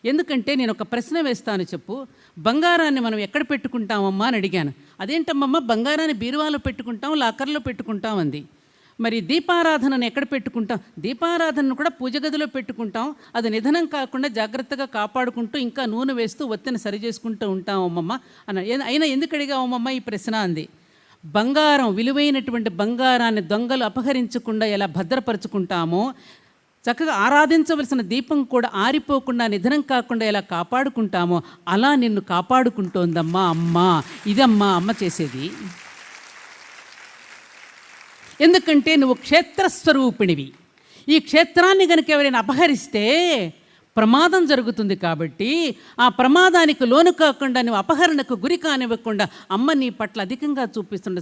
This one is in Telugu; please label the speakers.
Speaker 1: ఎందుకంటే నేను ఒక ప్రశ్న వేస్తాను చెప్పు, బంగారాన్ని మనం ఎక్కడ పెట్టుకుంటామమ్మా అని అడిగాను. అదేంటమ్మమ్మ, బంగారాన్ని బీరువాలో పెట్టుకుంటాం, లాకర్లో పెట్టుకుంటాం అంది. మరి దీపారాధనను ఎక్కడ పెట్టుకుంటాం? దీపారాధనను కూడా పూజ గదిలో పెట్టుకుంటాం. అది నిధనం కాకుండా జాగ్రత్తగా కాపాడుకుంటూ ఇంకా నూనె వేస్తూ ఒత్తిని సరి చేసుకుంటూ ఉంటాం అమ్మమ్మ అన్న. అయినా ఎందుకు అడిగావమ్మమ్మ ఈ ప్రశ్న అంది. బంగారం, విలువైనటువంటి బంగారాన్ని దొంగలు అపహరించకుండా ఎలా భద్రపరుచుకుంటామో, చక్కగా ఆరాధించవలసిన దీపం కూడా ఆరిపోకుండా నిధనం కాకుండా ఎలా కాపాడుకుంటామో అలా నిన్ను కాపాడుకుంటోందమ్మా అమ్మ. ఇదమ్మా అమ్మ చేసేది. ఎందుకంటే నువ్వు క్షేత్రస్వరూపిణివి. ఈ క్షేత్రాన్ని కనుక ఎవరైనా అపహరిస్తే ప్రమాదం జరుగుతుంది. కాబట్టి ఆ ప్రమాదానికి లోను కాకుండా నువ్వు అపహరణకు గురి కానివ్వకుండా అమ్మ నీ పట్ల అధికంగా చూపిస్తున్న